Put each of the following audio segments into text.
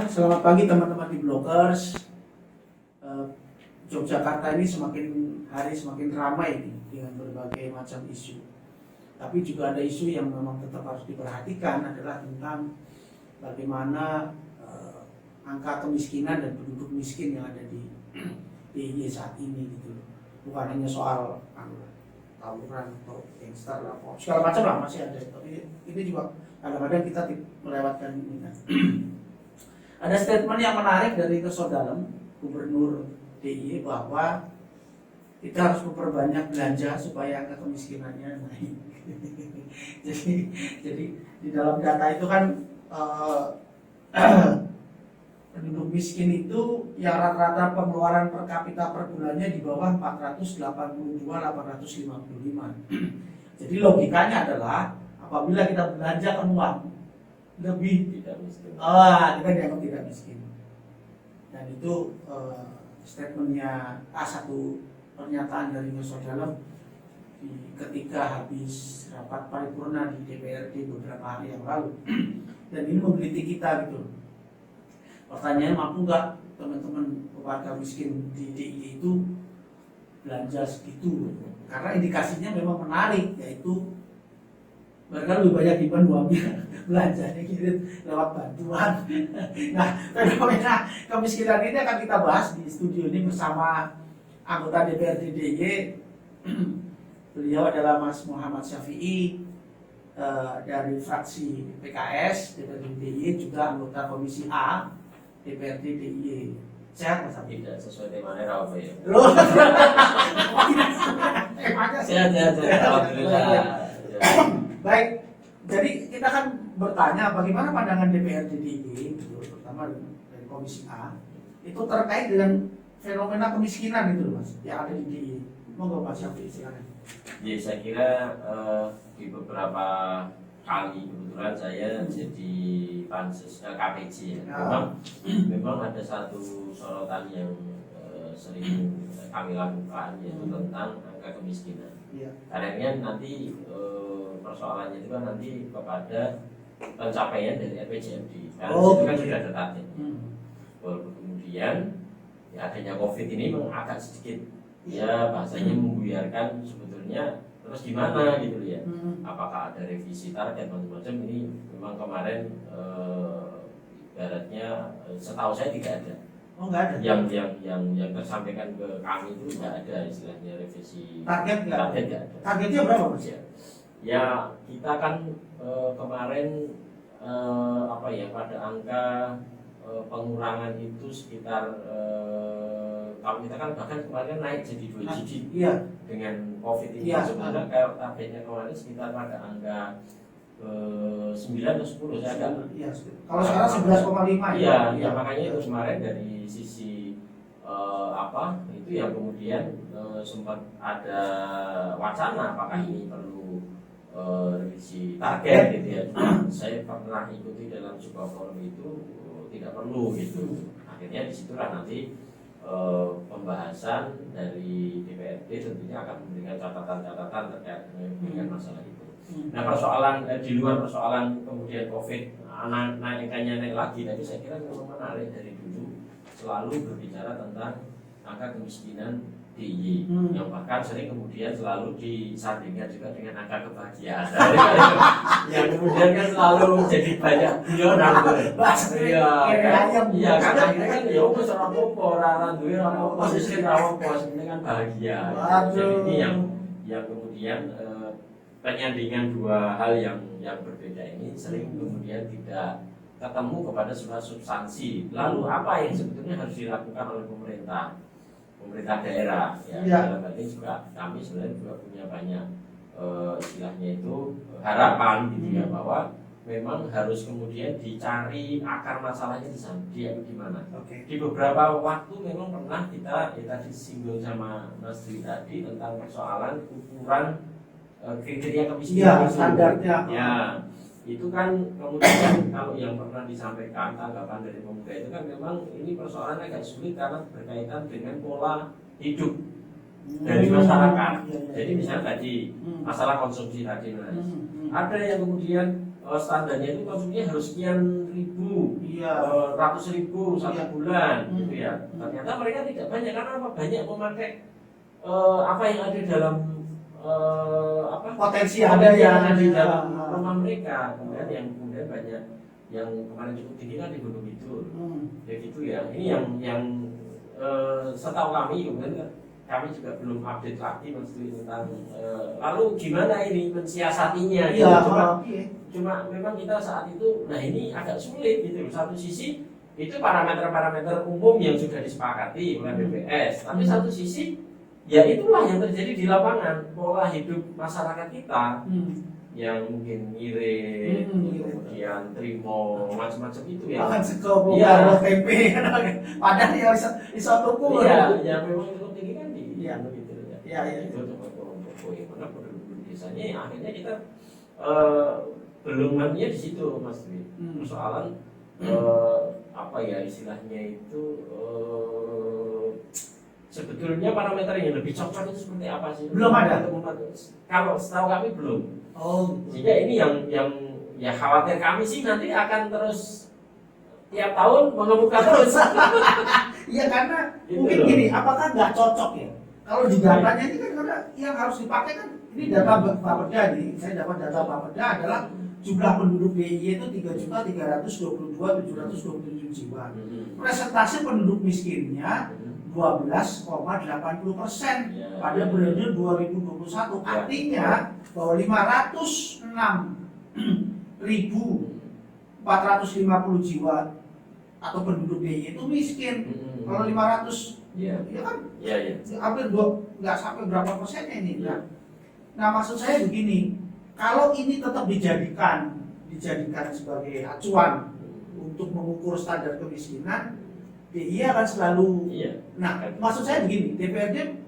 Selamat pagi teman-teman di Bloggers. Yogyakarta ini semakin hari semakin ramai nih, dengan berbagai macam isu. Tapi juga ada isu yang memang tetap harus diperhatikan adalah tentang bagaimana angka kemiskinan dan penduduk miskin yang ada di DIY saat ini gitu. Bukan hanya soal tawuran atau gangster atau segala macam lah masih ada. Tapi ini juga kadang-kadang kita melewatkan ini kan. Ada statement yang menarik dari Kesodalem, Gubernur DIY, bahwa kita harus memperbanyak belanja supaya angka kemiskinannya naik. jadi di dalam data itu kan penduduk miskin itu yang rata-rata pengeluaran per kapita per bulannya di bawah 482.855. Jadi logikanya adalah apabila kita belanjakan uang lebih tidak miskin, kita dianggap tidak miskin. Dan itu statementnya satu pernyataan dari Kesodalem ketika habis rapat paripurna di DPRD beberapa hari yang lalu. Dan ini menggelitik kita gitu. Pertanyaannya, mampu nggak teman-teman warga miskin di DIY itu belanja segitu? Karena indikasinya memang menarik, yaitu mereka lebih banyak diban uangnya belanjanya gitu lewat bantuan. Nah, fenomena kemiskinan ini akan kita bahas di studio ini bersama anggota DPRD DIY. Beliau adalah Mas Muhammad Syafi'i dari fraksi PKS DPRD DIY, juga anggota Komisi A DPRD DIY. Sehat Mas Syafi'i? Tidak sesuai temanya apa ya? Loh, Sehat, alhamdulillah. Baik, jadi kita kan bertanya bagaimana pandangan DPRD DIY, terutama dari Komisi A, itu terkait dengan fenomena kemiskinan itu Mas, yang ada di DIY. Monggo Pak Syafi'i, silakan. Ya, saya kira di beberapa kali kebetulan saya jadi pansus KPJ ya. Memang ada satu sorotan yang sering kami lakukan, yaitu tentang angka kemiskinan. Karena nanti persoalannya itu kan nanti kepada pencapaian dari RPJMD. Karena itu kan sudah ada target. Walaupun kemudian ya adanya COVID ini memang agak sedikit ya bahasanya membuyarkan sebetulnya terus gimana gitu ya. Apakah ada revisi target macam-macam, ini memang kemarin ibaratnya setahu saya tidak ada. Oh, enggak ada. Yang tersampaikan ke kami itu enggak ada istilahnya revisi target enggak ada. Targetnya berapa Mas? Ya kita kan kemarin pada angka pengurangan itu sekitar kalau kita kan bahkan kemarin naik jadi 2 digit dengan COVID ini. Sebenarnya kalau targetnya kemarin sekitar pada angka 9 atau 10 saya agak. Kalau sekarang 11,5 ya. Ya makanya itu kemarin dari sisi itu yang kemudian sempat ada wacana apakah ini perlu revisi target gitu ya. Saya pernah ikuti dalam sebuah forum itu tidak perlu gitu. Akhirnya disitulah nanti pembahasan dari DPRD tentunya akan memberikan catatan-catatan terkait dengan masalah itu. Nah, persoalan di luar persoalan kemudian COVID naiknya naik lagi, tapi saya kira memang menarik dari dulu selalu berbicara tentang angka kemiskinan DIY, yang bahkan sering kemudian selalu disandingkan juga dengan angka kebahagiaan. Yang kemudian kan selalu jadi banyak guyonan. Iya, karena akhirnya kan ya wis ora apa-apa, ora duwe ora apa-apa, miskin ora apa-apa, sebenarnya kan bahagia. Jadi ini yang kemudian penyandingan dua hal yang berbeda ini sering kemudian tidak ketemu kepada sebuah substansi. Lalu apa yang sebetulnya harus dilakukan oleh pemerintah daerah ya. Dalam hal ini juga kami sebenarnya juga punya banyak istilahnya itu harapan gitu ya, bahwa memang harus kemudian dicari akar masalahnya di mana. Di beberapa waktu memang pernah kita tadi singgung sama Mas Dwi tadi tentang persoalan ukuran kriteria kemiskinan standarnya. Ya, itu kan kemudian kalau yang pernah disampaikan tanggapan dari pemuda itu kan memang ini persoalannya agak sulit karena berkaitan dengan pola hidup dari masyarakat. Jadi misalnya tadi masalah konsumsi tadi, Mas. Ada yang kemudian standarnya itu konsumsinya harus sekian ribu, Iya. ratus ribu satu Iya. bulan, gitu ya. Hmm. Ternyata mereka tidak banyak karena apa? Banyak memakai apa yang ada dalam apa Potensi ada ada yang yang ada di ada. dalam rumah mereka. Kemudian banyak yang kemarin cukup tinggi kan di Gunung Kidul, ya gitu ya. Ini yang setahu kami kemudian kami juga belum update lagi Mas Dwi tentang lalu gimana ini mensiasatinya gitu. Iya. Cuma memang kita saat itu, nah ini agak sulit gitu. Satu sisi itu parameter-parameter umum yang sudah disepakati oleh BPS, tapi satu sisi ya itulah yang terjadi di lapangan, pola hidup masyarakat kita yang mungkin ngirit, kemudian trimo, macam-macam itu ya. Makan sego, Iya. tempe, padahal ya iso tuku. Iya, ya memang cukup tinggi kan di Iya. gitu ya. Iya, iya. Itu toko yang mana penduduk desanya yang akhirnya kita belum ngambilnya di situ Mas Dwi. Persoalan apa ya istilahnya itu sebetulnya parameter yang lebih cocok itu seperti apa sih? Belum ada. Kalau setahu kami belum. Oh. Sehingga ini yang ya khawatir kami sih nanti akan terus tiap tahun mengemuka terus. Iya karena Gitu mungkin loh. gini, apakah nggak cocok ya? Kalau di datanya ini kan karena yang harus dipakai kan ini data Bapeda nih. Saya dapat data Bapeda adalah jumlah penduduk DIY itu 3.322.727 jiwa. Presentasi penduduk miskinnya 12,80% pada periode 2021. Artinya bahwa 506.450 jiwa atau penduduk DIY itu miskin. Kalau 500 ya kan hampir nggak sampai berapa persennya ini. Nah maksud saya begini, kalau ini tetap dijadikan sebagai acuan untuk mengukur standar kemiskinan, DIY akan selalu. Nah maksud saya begini, DPRD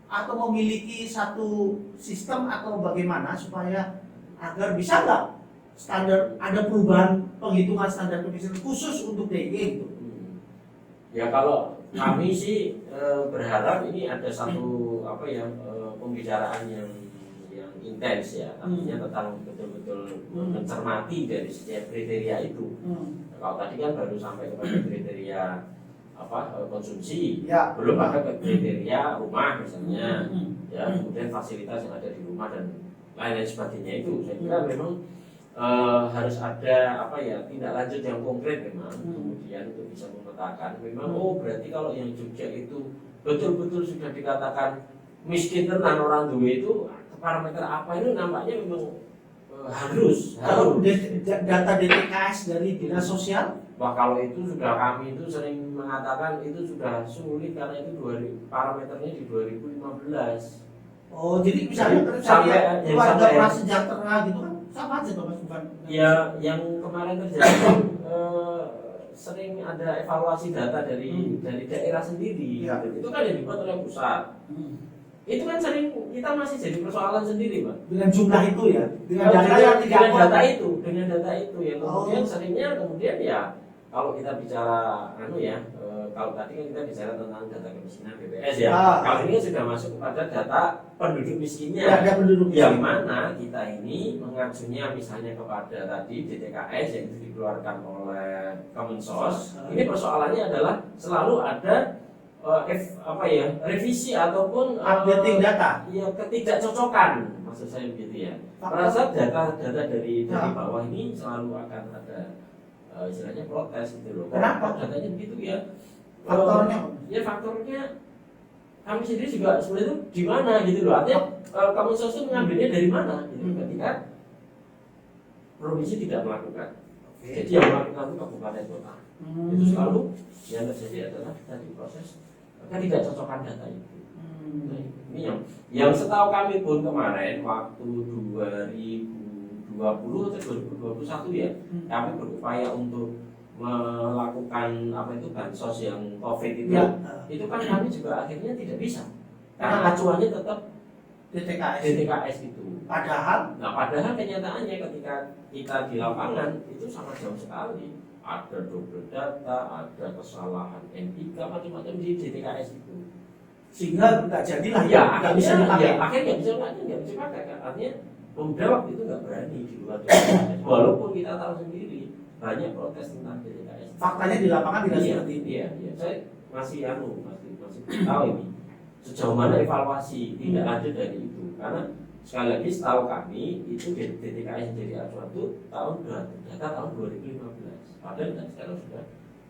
atau memiliki satu sistem atau bagaimana supaya agar bisa nggak standar ada perubahan penghitungan standar kemiskinan khusus untuk DIY gitu. Ya kalau kami sih berharap ini ada satu pembicaraan yang intens ya, artinya tentang betul-betul mencermati dari setiap kriteria itu. Kalau tadi kan baru sampai kepada kriteria konsumsi, belum ada kriteria rumah misalnya, ya kemudian fasilitas yang ada di rumah dan lain-lain sebagainya itu. Saya kira memang harus ada tindak lanjut yang konkret memang kemudian untuk bisa memetakan memang berarti kalau yang Jogja itu betul-betul sudah dikatakan miskin tenan orang duwe itu parameter apa itu nampaknya memang harus. Kalau data DTKS dari dinas sosial, kalau itu sudah kami itu sering mengatakan itu sudah sulit karena itu parameternya di 2015. Oh jadi misalnya sampai keluarga prasejahtera gitu kan sama aja Mas bukan? Ya yang kemarin terjadi kan sering ada evaluasi data dari daerah sendiri. Itu kan yang dibuat oleh pusat. Itu kan sering kita masih jadi persoalan sendiri, Pak. Dengan jumlah itu ya, dengan data itu yang kemudian seringnya ya kalau kita bicara kalau tadi kan kita bicara tentang data kemiskinan BPS ya. Kalau ini sudah masuk kepada data penduduk miskinnya. Yang mana kita ini mengajunya misalnya kepada tadi DTKS yang itu dikeluarkan oleh Kemensos. Ini persoalannya adalah selalu ada revisi ataupun updating data. Ya ketidakcocokan maksud saya begitu ya. Merasa data dari bawah ini selalu akan ada istilahnya protes gitu loh. Kenapa datanya begitu ya? Faktornya kami sendiri juga sebenarnya di mana gitu loh. Artinya Kemensos itu mengambilnya dari mana gitu ketika provinsi tidak melakukan. Jadi yang melakukan itu kabupaten kota. Itu selalu yang terjadi adalah tadi proses ketidakcocokan data itu. Nah, ini yang setahu kami pun kemarin waktu 2020 atau 2021 ya, kami berupaya untuk melakukan bansos yang COVID itu kan kami juga akhirnya tidak bisa karena acuannya tetap DTKS itu. Padahal kenyataannya ketika kita di lapangan itu sangat jauh sekali. Ada double data, ada kesalahan NIK, macam-macam di DTKS itu. Sehingga nggak jadilah nggak bisa dipakai. Akhirnya nggak bisa dipakai kan. Artinya Pemuda waktu itu nggak berani di luar DTKS, walaupun kita tahu sendiri banyak protes tentang DTKS. Faktanya di lapangan tidak Iya, seperti itu. iya. Saya masih tahu ini sejauh mana evaluasi tidak lanjut dari itu, karena sekali lagi setahu kami itu DTKS jadi acuan itu data tahun 2015, padahal kan sekarang sudah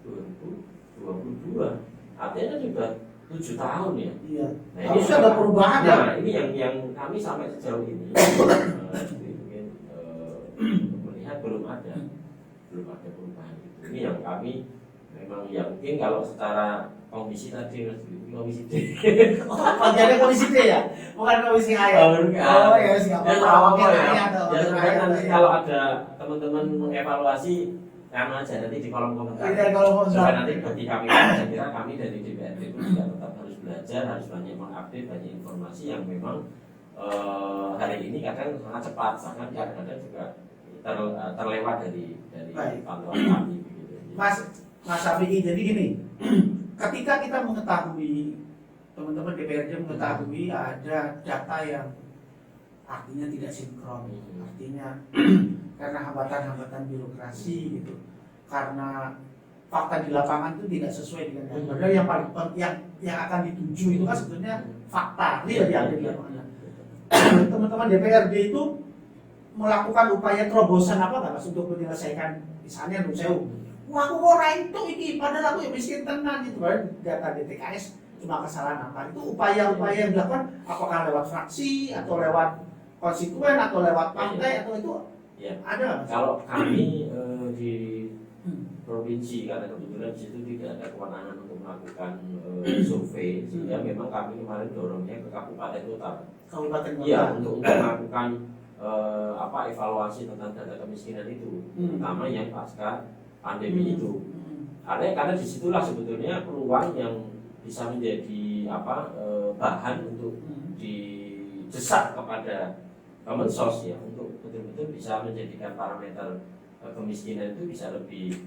2022, artinya kan sudah 7 tahun ya. Iya. Nah, Harusnya ada perubahan ya. Nah, ini yang kami sampai sejauh ini mungkin melihat belum ada perubahan itu. Ini yang kami memang yang mungkin kalau secara komisi tadi komisi D. Oh, bagiannya komisi D ya, bukan komisi A ya. Oh ya sih nggak Ya, apa-apa. apa ya? Mungkin Ya, A nanti ya. kalau ada teman-teman mengevaluasi karena aja nanti di kolom komentar. Iya, kalau mau Supaya nanti bagi kami, saya kira kami dari DPRD pun juga tetap harus belajar, harus banyak mengupdate banyak informasi yang memang hari ini kadang sangat cepat, sangat kadang-kadang juga terlewat dari Baik. pantauan kami. Begitu. Mas Syafi'i, jadi gini, ketika kita mengetahui, teman-teman DPRD mengetahui ada data yang artinya tidak sinkron, artinya karena hambatan-hambatan birokrasi gitu, karena fakta di lapangan itu tidak sesuai dengan yang padahal yang paling yang akan dituju itu kan sebetulnya fakta real yang ada di lapangan. Teman-teman DPRD itu melakukan upaya terobosan apa nggak Mas untuk menyelesaikan misalnya wah aku kok itu ini padahal aku ya miskin tenan gitu kan, data DTKS cuma kesalahan apa, itu upaya-upaya yang dilakukan apakah lewat fraksi atau lewat konstituen atau lewat partai atau itu ya. ada nggak Mas? Kalau kami di provinsi, karena kebetulan di situ tidak ada kewenangan untuk melakukan survei, sehingga memang kami kemarin dorongnya ke kabupaten kota. Kabupaten kota. Iya, untuk melakukan evaluasi tentang data kemiskinan itu, terutama yang pasca pandemi itu. Karena disitulah sebetulnya peluang yang bisa menjadi bahan untuk didesak kepada Kemensos ya, untuk betul-betul bisa menjadikan parameter kemiskinan itu bisa lebih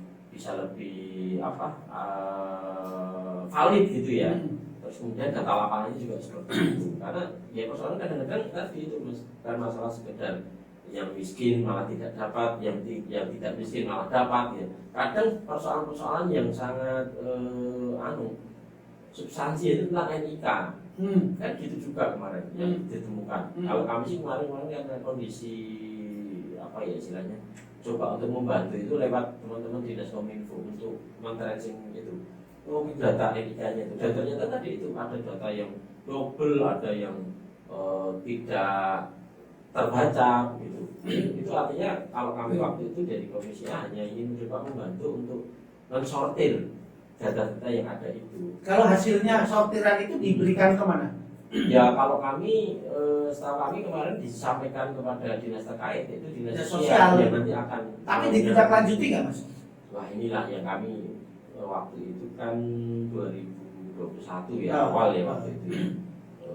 valid gitu ya. Terus kemudian data lapangannya juga seperti itu. Karena ya persoalan kadang-kadang tadi itu bukan masalah sekedar yang miskin malah tidak dapat, yang tidak miskin malah dapat ya. Kadang persoalan-persoalan yang sangat substansi itu tentang NIK. Kan gitu juga kemarin yang ditemukan. Kalau kami sih kemarin karena kondisi istilahnya coba untuk membantu itu lewat teman-teman dinas kominfo untuk men-tracing itu data NIK-nya itu. Dan ternyata tadi itu ada data yang double, ada yang tidak terbaca gitu. Itu artinya kalau kami waktu itu dari komisi A hanya ingin mencoba membantu untuk mensortir data-data yang ada itu. Kalau hasilnya sortiran itu diberikan kemana? Ya kalau kami, setahu kami kemarin disampaikan kepada dinas terkait, yaitu dinas sosial yang nanti akan. Tapi ditindaklanjuti nggak Mas? Wah inilah yang kami waktu itu kan 2021 ya awal ya waktu itu.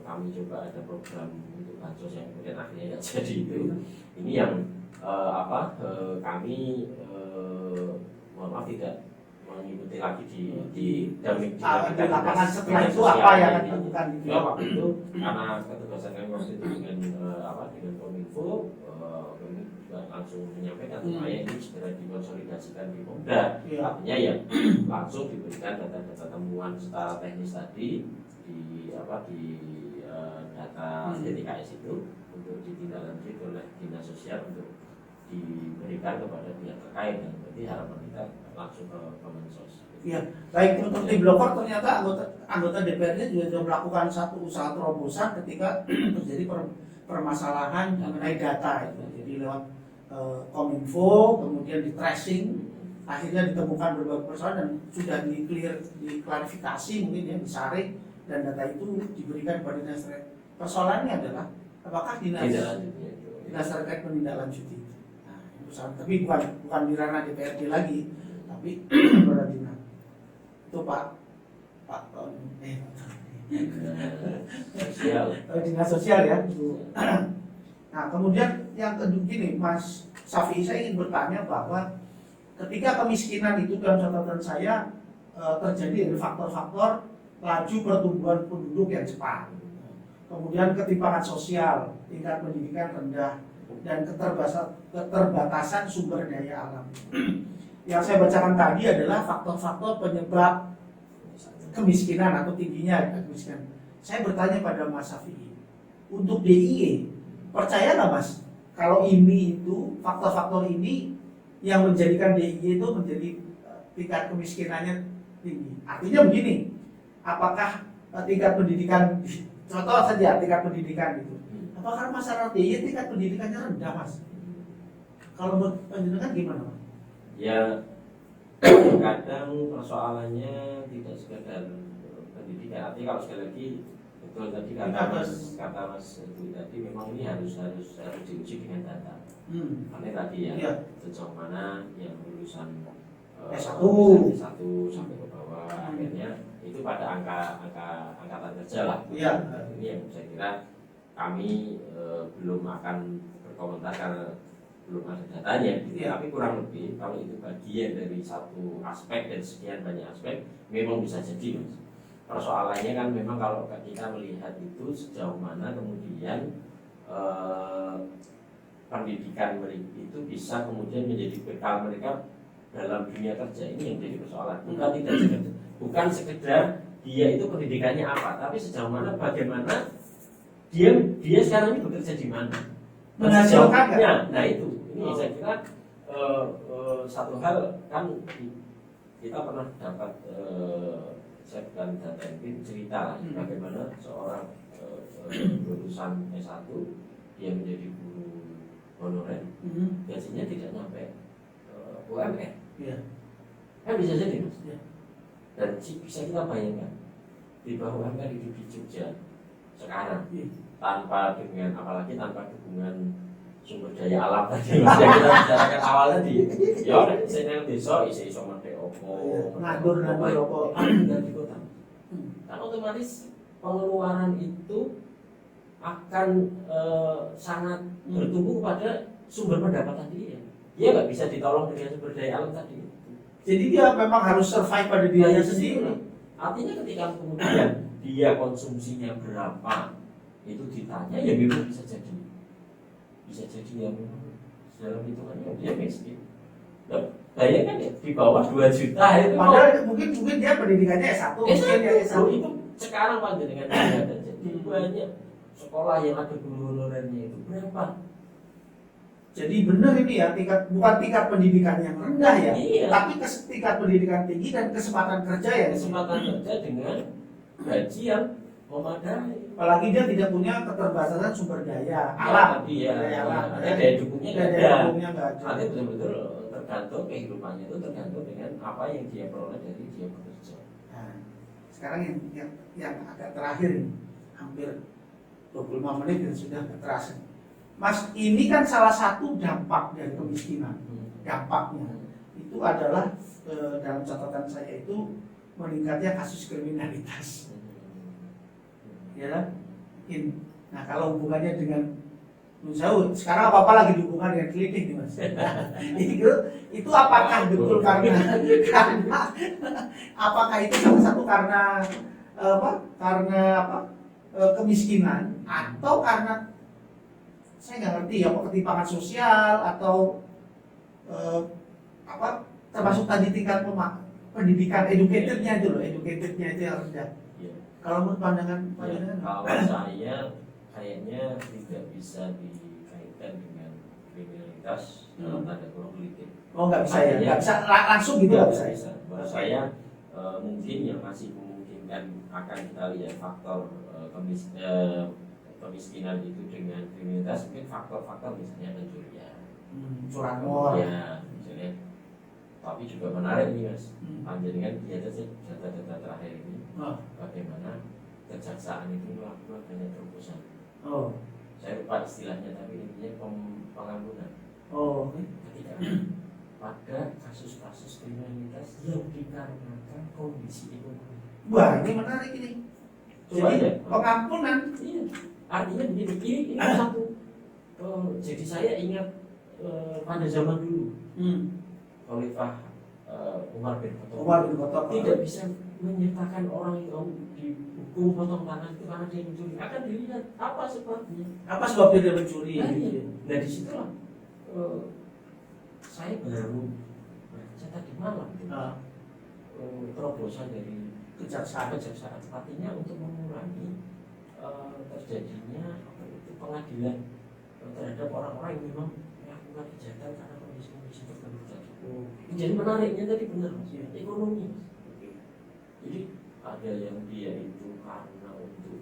Kami coba ada program untuk bansos yang kemudian akhirnya nggak jadi itu. Ini yang kami mohon maaf tidak mengikuti lagi di lapangan setelah itu apa yang akan dilakukan gitu. Ya waktu itu karena ketegasan kami waktu itu dengan dengan Kominfo, kami juga langsung menyampaikan supaya ini segera dikonsolidasikan di Pemda. Artinya ya langsung diberikan data-data temuan secara teknis tadi di data DTKS itu untuk ditindaklanjuti oleh dinas sosial untuk diberikan kepada pihak terkait, dan berarti harapan kita langsung ke Kemensos. Iya, baik untuk tim Blokor ternyata anggota DPRD juga sudah melakukan satu usaha terobosan ketika terjadi permasalahan mengenai data itu. Jadi lewat Kominfo, kemudian di tracing, akhirnya ditemukan berbagai persoalan dan sudah diklarifikasi mungkin ya, disaring, dan data itu diberikan kepada dinas terkait. Persoalannya adalah apakah dinas terkait menindaklanjuti. Nah, tapi bukan di ranah DPRD lagi, tapi pada dinas itu Pak sosial. Dinas sosial ya. Nah kemudian yang kedua gini Mas Syafi'i, saya ingin bertanya bahwa ketika kemiskinan itu dalam catatan saya terjadi dari faktor-faktor laju pertumbuhan penduduk yang cepat, kemudian ketimpangan sosial, tingkat pendidikan rendah, dan keterbatasan sumber daya alam. Yang saya bacakan tadi adalah faktor-faktor penyebab kemiskinan atau tingginya kemiskinan. Saya bertanya pada Mas Safi, untuk DIY, percaya nggak Mas kalau ini itu faktor-faktor ini yang menjadikan DIY itu menjadi tingkat kemiskinannya tinggi? Artinya begini, apakah tingkat pendidikan, contoh saja tingkat pendidikan itu, apakah masyarakat DIY tingkat pendidikannya rendah Mas? Kalau menurut pendidikan gimana Mas? Ya kadang persoalannya tidak sekedar pendidikan. Artinya kalau sekali lagi betul tadi kata Mas itu tadi, memang ini harus diuji dengan data. Karena tadi ya, sejauh mana yang lulusan S1 sampai ke bawah, akhirnya itu pada angkatan kerja lah. Iya. Ini yang saya kira kami belum akan berkomentar karena belum ada datanya, gitu. Tapi kurang lebih kalau itu bagian dari satu aspek dan sekian banyak aspek, memang bisa jadi Mas. Persoalannya kan memang kalau kita melihat itu sejauh mana kemudian pendidikan mereka itu bisa kemudian menjadi bekal mereka dalam dunia kerja, ini yang jadi persoalan. Bukan sekedar dia itu pendidikannya apa, tapi sejauh mana bagaimana dia sekarang ini bekerja di mana, menghasilkan. Nah itu, ini saya kira satu hal kan kita pernah dapat saya bukan data ini cerita bagaimana seorang lulusan S1 dia menjadi guru honorer, gajinya tidak nyampe UMR. Kan bisa jadi Mas. Dan bisa kita bayangkan di bawah UMR itu di Jogja sekarang tanpa dukungan sumber daya alam tadi Mas yang kita bicarakan awal tadi. Ya saya nang desa iso mendek opo, ngatur opo di kota. Kan otomatis pengeluaran itu akan sangat bertumbuh pada sumber pendapatan dia. Dia nggak bisa ditolong dengan sumber daya alam tadi. Jadi dia memang harus survive pada dirinya sendiri. Artinya ketika kemudian dia konsumsinya berapa, itu ditanya ya memang bisa jadi ya memang dalam hitungannya dia miskin. Bayangkan ya di bawah 2 juta itu. Padahal mungkin dia pendidikannya S1, mungkin dia S1. Itu sekarang panjenengan ada jadi banyak sekolah yang ada guru honorernya itu berapa? Jadi benar ini ya, bukan tingkat pendidikan yang rendah ya, tapi tingkat pendidikan tinggi dan kesempatan kerja ya. Kesempatan kerja dengan gaji yang memadai. Apalagi dia tidak punya keterbatasan sumber daya alam. Daya dukungnya nggak ada. Artinya betul-betul tergantung kehidupannya itu tergantung dengan apa yang dia peroleh dari dia bekerja. Nah, sekarang yang agak terakhir ini, hampir 25 menit dan sudah terasa. Mas, ini kan salah satu dampak dari kemiskinan. Dampaknya itu adalah dalam catatan saya itu meningkatnya kasus kriminalitas. Ya kan? Nah, kalau hubungannya dengan Nusawut, sekarang apa lagi dihubungkan dengan klinik nih Mas? itu apakah betul karena apakah itu salah satu karena kemiskinan atau karena saya nggak ngerti ya, ketimpangan sosial atau termasuk tadi tingkat pendidikan edukatednya itu yang rendah. Kalau menurut pandangan kalau saya kayaknya tidak bisa dikaitkan dengan kriminalitas dalam tanda kurung politik. Oh nggak bisa ya, nggak bisa langsung gitu nggak bisa. Menurut saya mungkin yang masih memungkinkan akan kita lihat faktor kemiskinan itu dengan kriminalitas, mungkin faktor-faktor misalnya pencurian, curanmor ya misalnya. Tapi juga menarik nih Mas, panjenengan lihat aja data-data terakhir ini, bagaimana kejaksaan itu melakukan banyak terobosan. Saya lupa istilahnya, tapi intinya pengampunan. Ketika pada kasus-kasus kriminalitas yang dikarenakan kondisi ekonomi. Wah, ini menarik ini. Jadi pengampunan. Iya. Artinya begini, ini satu. Jadi saya ingat pada zaman dulu, Khalifah Umar bin Khattab tidak bisa menyertakan orang yang dihukum potong tangan itu karena dia mencuri, akan dilihat apa sebabnya. Apa sebabnya dia mencuri? Nah, iya. Nah disitulah saya baru baca tadi malam itu, terobosan dari kejaksaan artinya untuk mengurangi terjadinya pengadilan terhadap orang-orang yang memang melakukan kejahatan karena kondisi tertentu tadi. Jadi menariknya tadi benar Mas, ekonomi. Jadi ada yang dia itu karena untuk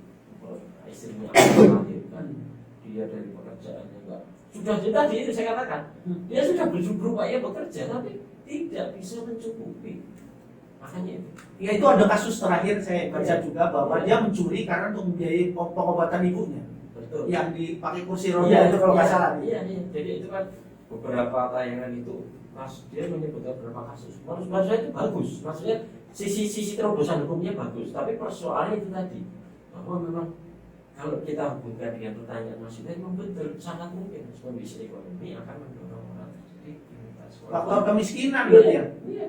istrinya melahirkan, dia dari pekerjaannya enggak sudah tadi itu saya katakan, dia sudah berupaya bekerja tapi tidak bisa mencukupi. Makanya itu. Ya itu ada kasus terakhir saya baca juga bahwa dia mencuri karena untuk membiayai pengobatan ibunya. Betul. Yang dipakai kursi roda itu kalau nggak salah. Iya. Jadi itu kan beberapa tayangan itu Mas dia menyebutkan beberapa kasus. Menurut saya itu bagus. Maksudnya sisi terobosan hukumnya bagus. Tapi persoalannya itu tadi bahwa memang kalau kita hubungkan dengan pertanyaan Mas itu memang betul sangat mungkin kondisi ekonomi akan mendorong orang jadi kriminalitas. Faktor kemiskinan berarti ya. Iya.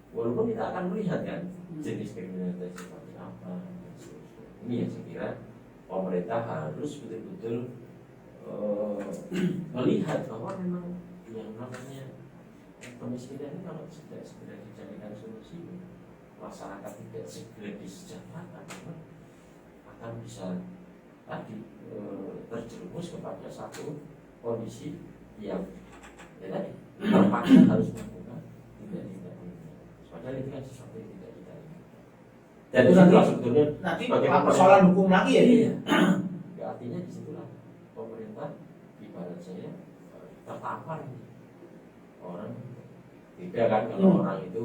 Walaupun kita akan melihat kan jenis kriminalitas seperti apa. Ini yang saya kira pemerintah harus betul-betul melihat bahwa memang yang namanya kemiskinan ini kalau tidak segera dicarikan solusi, masyarakat tidak segera disejahterakan, akan bisa tadi terjerumus kepada satu kondisi yang ya tadi terpaksa harus melakukan tidak. Padahal itu kan sesuatu yang tidak kita inginkan. Dan itu nanti sebetulnya nanti persoalan hukum lagi ya. Iya. Ya, artinya disitulah pemerintah ibarat saya tertampar orang tidak kan kalau orang itu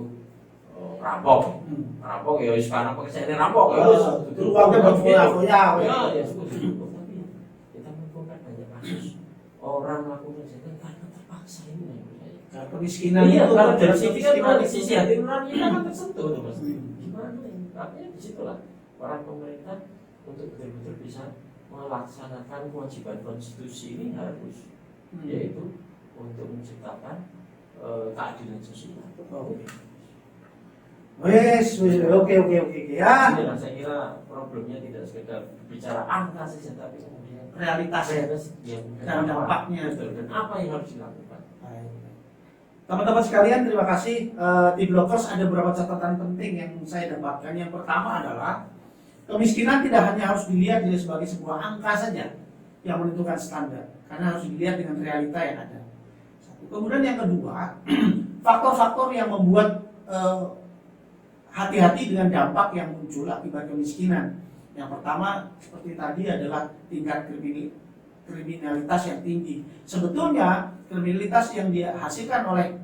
rampok ya sekarang pekerjaannya rampok ya itu uangnya buat foya ya sudah tapi kita menemukan banyak kasus orang melakukan kejahatan karena terpaksa ini Nah, kemiskinan iya, itu kalau dari sisi kan kemiskinan sisi hati nurani kita kan tersentuh tuh Mas. Gimana ini? Artinya disitulah peran pemerintah untuk betul-betul bisa melaksanakan kewajiban konstitusi ini harus yaitu untuk menciptakan keadilan sosial. Oke ya. Inilah saya kira problemnya tidak sekedar bicara angka saja tapi kemudian Realitas dan dampaknya dan apa yang harus dilakukan. Teman-teman sekalian, terima kasih. Di Blockers ada beberapa catatan penting yang saya dapatkan. Yang pertama adalah kemiskinan tidak hanya harus dilihat sebagai sebuah angka saja yang menentukan standar, karena harus dilihat dengan realita yang ada. Kemudian yang kedua, faktor-faktor yang membuat hati-hati dengan dampak yang muncul akibat kemiskinan. Yang pertama seperti tadi adalah tingkat kriminalitas yang tinggi. Sebetulnya kriminalitas yang dihasilkan oleh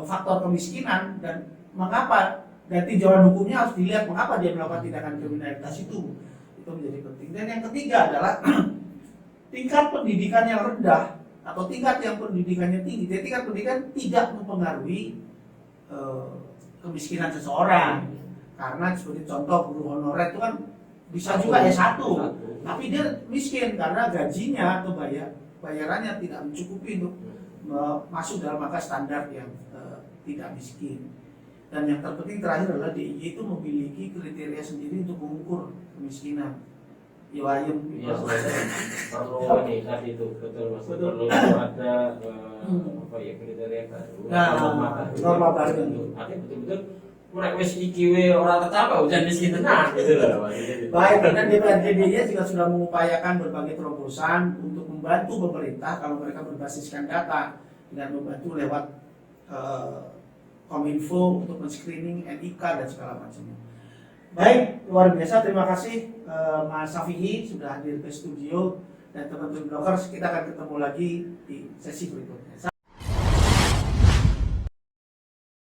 faktor kemiskinan dan mengapa dan tinjauan hukumnya harus dilihat mengapa dia melakukan tindakan kriminalitas itu menjadi penting. Dan yang ketiga adalah tingkat pendidikan yang rendah atau tingkat yang pendidikannya tinggi. Jadi tingkat pendidikan tidak mempengaruhi kemiskinan seseorang, karena seperti contoh guru honorer itu kan bisa juga S1 tapi dia miskin karena gajinya atau bayarannya tidak mencukupi untuk masuk dalam angka standar yang tidak miskin. Dan yang terpenting terakhir adalah DIY itu memiliki kriteria sendiri untuk mengukur kemiskinan. Iya, perlu ini tadi itu betul Mas. Perlu ada kriteria baru. Norma baru. Nanti betul-betul mereka wis iki ora tercapai hujan miskin tenang gitu loh. Baik, dan DPRD juga sudah mengupayakan berbagai terobosan untuk membantu pemerintah kalau mereka berbasiskan data dengan membantu lewat Kominfo untuk men-screening NIK dan segala macamnya. Baik, luar biasa. Terima kasih Mas Safihi sudah hadir ke studio dan teman-teman Blockers. Kita akan ketemu lagi di sesi berikutnya.